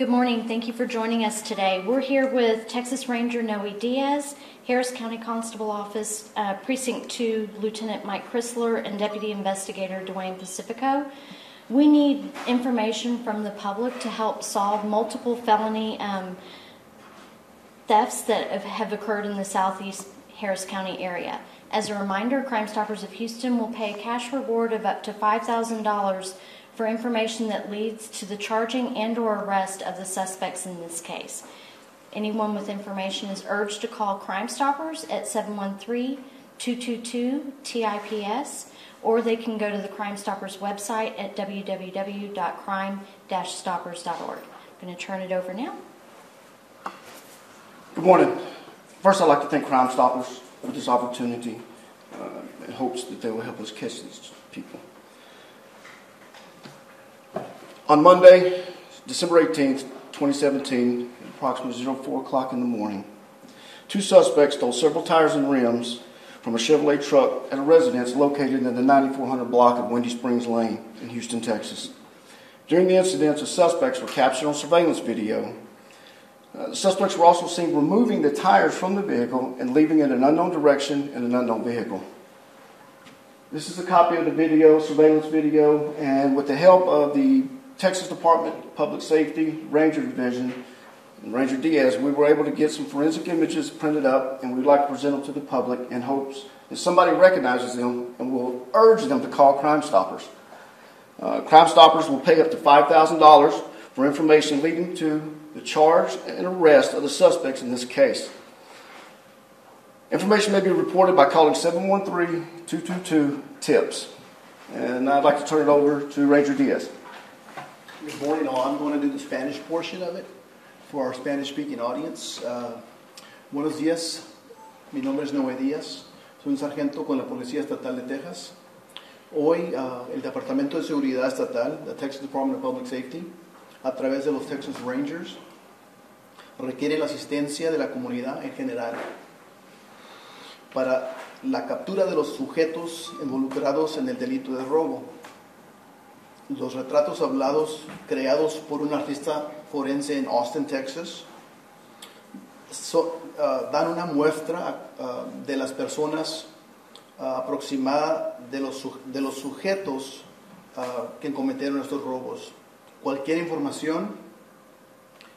Good morning. Thank you for joining us today. We're here with Texas Ranger Noe Diaz, Harris County Constable Office, Precinct 2, Lieutenant Mike Chrysler, and Deputy Investigator Dwayne Pacifico. We need information from the public to help solve multiple felony thefts that have occurred in the southeast Harris County area. As a reminder, Crime Stoppers of Houston will pay a cash reward of up to $5,000 for information that leads to the charging and/or arrest of the suspects in this case. Anyone with information is urged to call Crime Stoppers at 713-222-TIPS, or they can go to the Crime Stoppers website at www.crime-stoppers.org. I'm going to turn it over now. Good morning. First, I'd like to thank Crime Stoppers for this opportunity in hopes that they will help us catch these people. On Monday, December 18th, 2017, at approximately 04 o'clock in the morning, two suspects stole several tires and rims from a Chevrolet truck at a residence located in the 9400 block of Windy Springs Lane in Houston, Texas. During the incident, the suspects were captured on surveillance video. The suspects were also seen removing the tires from the vehicle and leaving in an unknown direction in an unknown vehicle. This is a copy of the video, surveillance video, and with the help of the Texas Department of Public Safety, Ranger Division, and Ranger Diaz, we were able to get some forensic images printed up, and we'd like to present them to the public in hopes that somebody recognizes them and will urge them to call Crime Stoppers. Crime Stoppers will pay up to $5,000 for information leading to the charge and arrest of the suspects in this case. Information may be reported by calling 713-222-TIPS. And I'd like to turn it over to Ranger Diaz. Good morning. I'm going to do the Spanish portion of it for our Spanish-speaking audience. Buenos días. Mi nombre es Noe Díaz. Soy un sargento con la Policía Estatal de Texas. Hoy, el Departamento de Seguridad Estatal, the Texas Department of Public Safety, a través de los Texas Rangers, requiere la asistencia de la comunidad en general para la captura de los sujetos involucrados en el delito de robo. Los retratos hablados creados por un artista forense en Austin, Texas, dan una muestra de las personas aproximada de los sujetos que cometieron estos robos. Cualquier información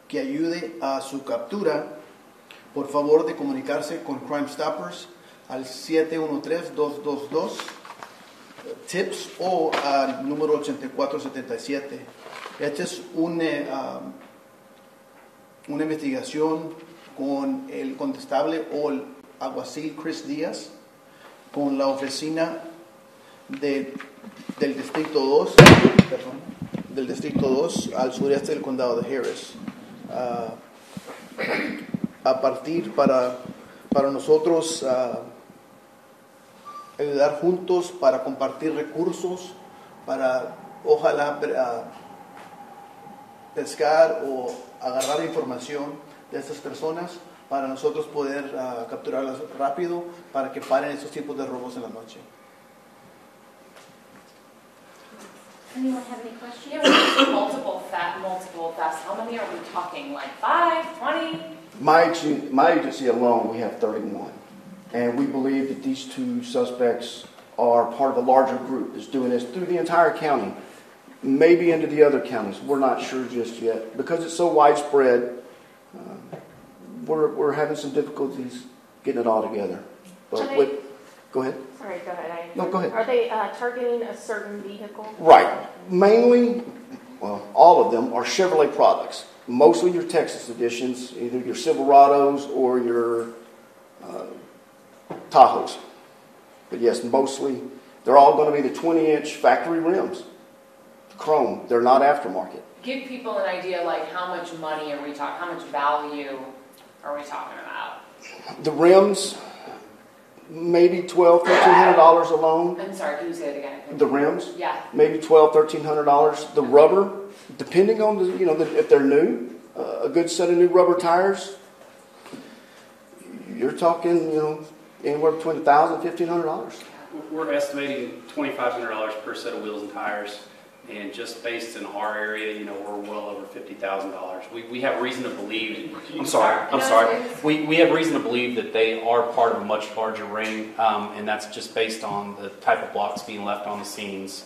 que ayude a su captura, por favor de comunicarse con Crime Stoppers al 713-222-TIPS o al número 8477. Esta es una investigación con el contestable o el alguacil Chris Díaz, con la oficina del Distrito 2, del Distrito 2 al sureste del condado de Harris. A partir para nosotros ayudar juntos para compartir recursos, para ojalá pescar o agarrar información de estas personas para nosotros poder capturarlas rápido para que paren estos tipos de robos en la noche. Anyone have any questions? Yeah, multiple thefts. How many are we talking? Like 5, 20? My agency alone, we have 31. And we believe that these two suspects are part of a larger group that's doing this through the entire county, maybe into the other counties. We're not sure just yet. Because it's so widespread, we're having some difficulties getting it all together. But go ahead. Sorry, go ahead. No, go ahead. Are they targeting a certain vehicle? Right. Mainly, well, all of them are Chevrolet products. Mostly your Texas editions, either your Silverados or your Tahoes. But yes, mostly, they're all going to be the 20-inch factory rims. Chrome. They're not aftermarket. Give people an idea, like how much money are we talking, how much value are we talking about? The rims, maybe $1,200, $1,300 alone. I'm sorry, can you say that again? The rims? Yeah. Maybe $1,200, $1,300. The rubber, depending on if they're new, a good set of new rubber tires, you're talking, anywhere between $1,000 and $1,500. We're estimating $2,500 per set of wheels and tires. And just based in our area, we're well over $50,000. We have reason to believe. I'm sorry. We have reason to believe that they are part of a much larger ring, and that's just based on the type of blocks being left on the scenes.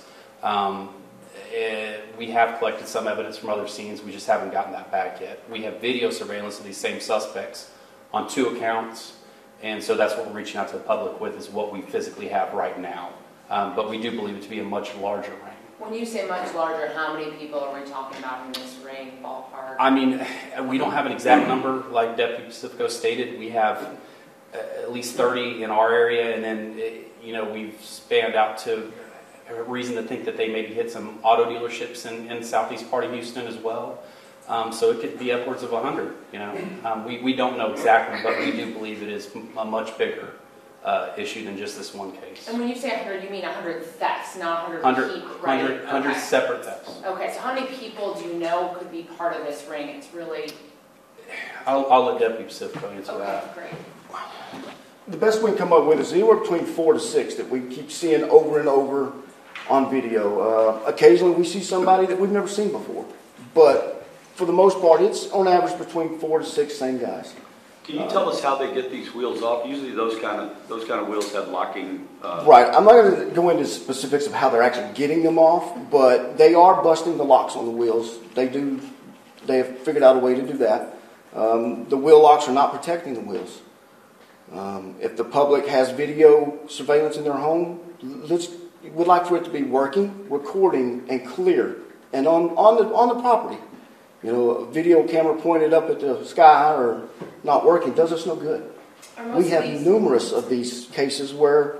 We have collected some evidence from other scenes. We just haven't gotten that back yet. We have video surveillance of these same suspects on 2 accounts, and so that's what we're reaching out to the public with, is what we physically have right now. But we do believe it to be a much larger ring. When you say much larger, how many people are we talking about in this ring, ballpark? I mean, we don't have an exact number like Deputy Pacifico stated. We have at least 30 in our area, and then, we've spanned out to a reason to think that they maybe hit some auto dealerships in the southeast part of Houston as well. So it could be upwards of 100, We don't know exactly, but we do believe it is a much bigger issue than just this one case. And when you say 100, you mean 100 thefts, not 100 people, right? 100 okay. separate thefts. Okay, so how many people do you know could be part of this ring? It's really... I'll let Deputy Pacifico answer that. Okay, great. The best we can come up with is anywhere between 4 to 6 that we keep seeing over and over on video. Occasionally we see somebody that we've never seen before, but for the most part, it's on average between 4 to 6 same guys. Can you tell us how they get these wheels off? Usually those kind of wheels have locking. Right. I'm not going to go into specifics of how they're actually getting them off, but they are busting the locks on the wheels. They have figured out a way to do that. The wheel locks are not protecting the wheels. If the public has video surveillance in their home, we'd like for it to be working, recording, and clear, and on the property. A video camera pointed up at the sky or not working does us no good. We have numerous of these cases where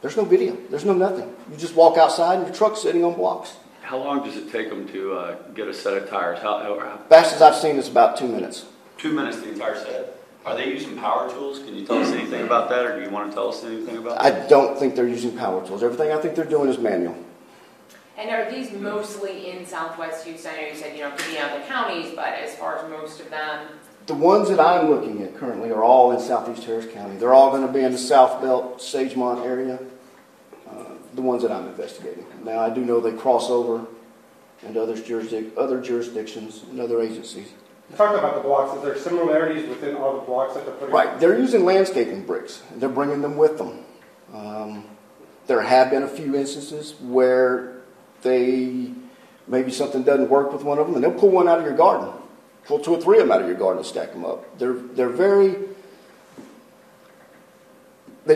there's no video, there's no nothing. You just walk outside and your truck's sitting on blocks. How long does it take them to get a set of tires? Fastest I've seen is about 2 minutes. 2 minutes, the entire set. Are they using power tools? Can you tell us anything about that, or do you want to tell us anything about that? I don't think they're using power tools. Everything I think they're doing is manual. And are these mostly in Southwest Houston? I know you said, it could be in other counties, but as far as most of them... The ones that I'm looking at currently are all in Southeast Harris County. They're all going to be in the South Belt, Sagemont area, the ones that I'm investigating. Now, I do know they cross over into other jurisdictions and other agencies. You talked about the blocks. Is there similarities within all the blocks that they're putting? Right. They're using landscaping bricks. They're bringing them with them. There have been a few instances where maybe something doesn't work with one of them, and they'll pull one out of your garden. Pull 2 or 3 of them out of your garden and stack them up. They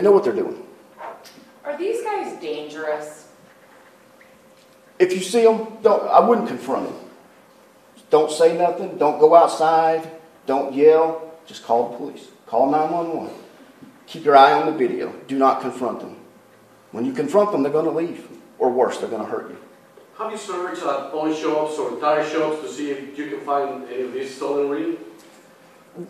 know what they're doing. Are these guys dangerous? If you see them, I wouldn't confront them. Don't say nothing. Don't go outside. Don't yell. Just call the police. Call 911. Keep your eye on the video. Do not confront them. When you confront them, they're going to leave. Or worse, they're going to hurt you. How do you search pawn shops or tire shops to see if you can find any of these stolen rims?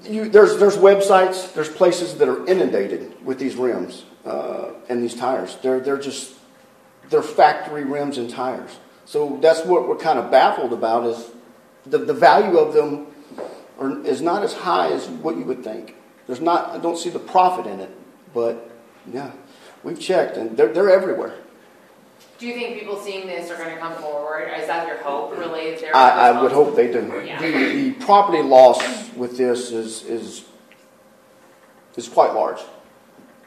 There's websites, there's places that are inundated with these rims and these tires. They're factory rims and tires. So that's what we're kind of baffled about is the value of them is not as high as what you would think. I don't see the profit in it, but yeah, we've checked and they're everywhere. Do you think people seeing this are going to come forward? Is that your hope, really? I would hope they do. Yeah. The property loss with this is quite large.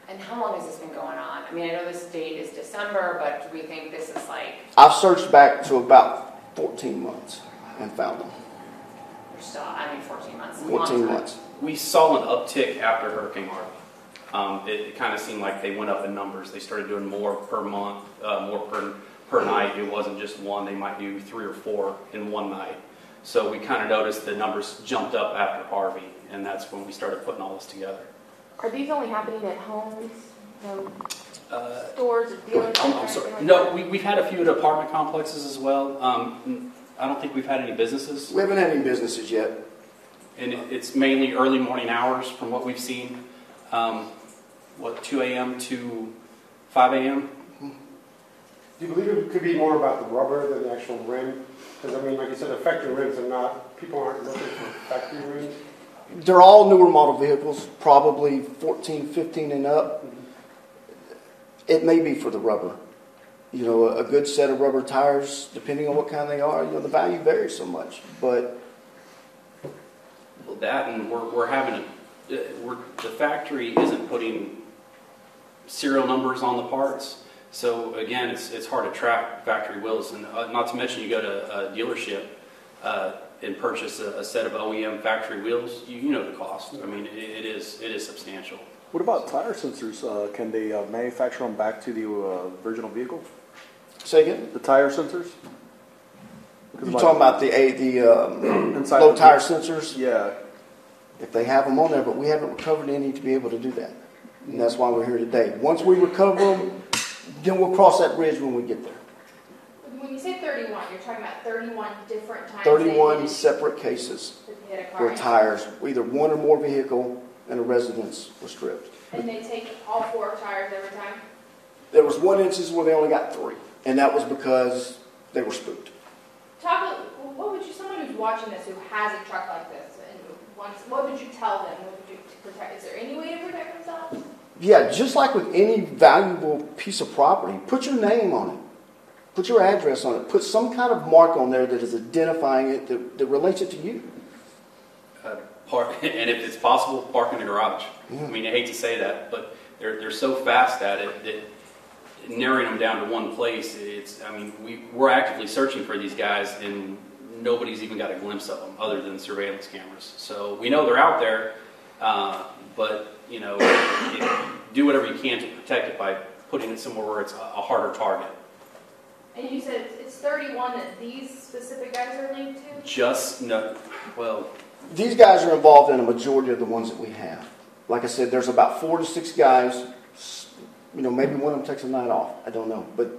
And how long has this been going on? I mean, I know this date is December, but do we think this is like... I've searched back to about 14 months and found them. We're still, 14 months. 14 months. We saw an uptick after Hurricane Harvey. It kind of seemed like they went up in numbers. They started doing more per month, more per night. It wasn't just one. They might do 3 or 4 in one night. So we kind of noticed the numbers jumped up after Harvey, and that's when we started putting all this together. Are these only happening at homes, stores, or dealers? I'm sorry. No, we've had a few at apartment complexes as well. I don't think we've had any businesses. We haven't had any businesses yet. And it's mainly early morning hours from what we've seen. 2 a.m. to 5 a.m.? Do you believe it could be more about the rubber than the actual rim? Because, like you said, the factory rims are not, people aren't looking for factory rims. They're all newer model vehicles, probably 14, 15 and up. It may be for the rubber. a good set of rubber tires, depending on what kind they are, the value varies so much. But Well, that, and we're having the factory isn't putting serial numbers on the parts. So again, it's hard to track factory wheels, and not to mention you go to a dealership and purchase a set of OEM factory wheels. You know the cost. I mean, it is substantial. What about tire sensors? Can they manufacture them back to the original vehicle? say again, The tire sensors? you're talking about the Inside low the- tire sensors. Yeah. If they have them on there, but we haven't recovered any to be able to do that, and that's why we're here today. Once we recover them, then we'll cross that bridge when we get there. When you say 31, you're talking about 31 different times. 31 separate cases that they hit a car. where tires, either one or more vehicle and a residence were stripped. And they take all 4 tires every time? There was one instance where they only got 3, and that was because they were spooked. What would you, someone who's watching this who has a truck like this, and what would you tell them? What would you to protect? Is there any way to protect themselves? Yeah, just like with any valuable piece of property, put your name on it. Put your address on it. Put some kind of mark on there that is identifying it, that relates it to you. And if it's possible, park in the garage. I mean, I hate to say that, but they're so fast at it that narrowing them down to one place, we're actively searching for these guys, and nobody's even got a glimpse of them other than surveillance cameras. So we know they're out there, but do whatever you can to protect it by putting it somewhere where it's a harder target. And you said it's 31 that these specific guys are linked to? These guys are involved in a majority of the ones that we have. Like I said, there's about 4 to 6 guys. Maybe one of them takes a night off. I don't know. But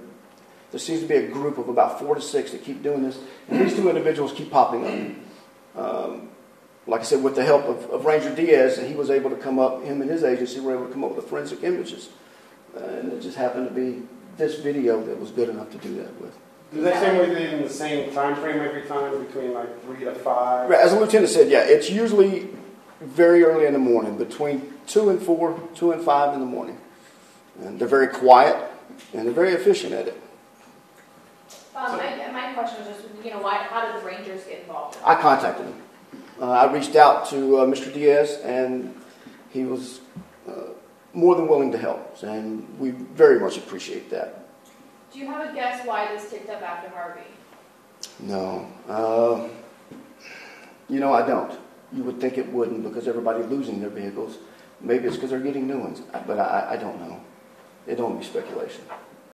there seems to be a group of about 4 to 6 that keep doing this. And these 2 individuals keep popping up. Like I said, with the help of Ranger Diaz, he was able to come up, him and his agency were able to come up with the forensic images. And it just happened to be this video that was good enough to do that with. Do they say within the same time frame every time, between like 3 to 5? As the lieutenant said, yeah, it's usually very early in the morning, between 2 and 4, 2 and 5 in the morning. And they're very quiet, and they're very efficient at it. My question was just, how did the Rangers get involved? I contacted him. I reached out to Mr. Diaz, and he was more than willing to help, and we very much appreciate that. Do you have a guess why this ticked up after Harvey? No. I don't. You would think it wouldn't because everybody's losing their vehicles. Maybe it's because they're getting new ones, but I don't know. It don't be speculation.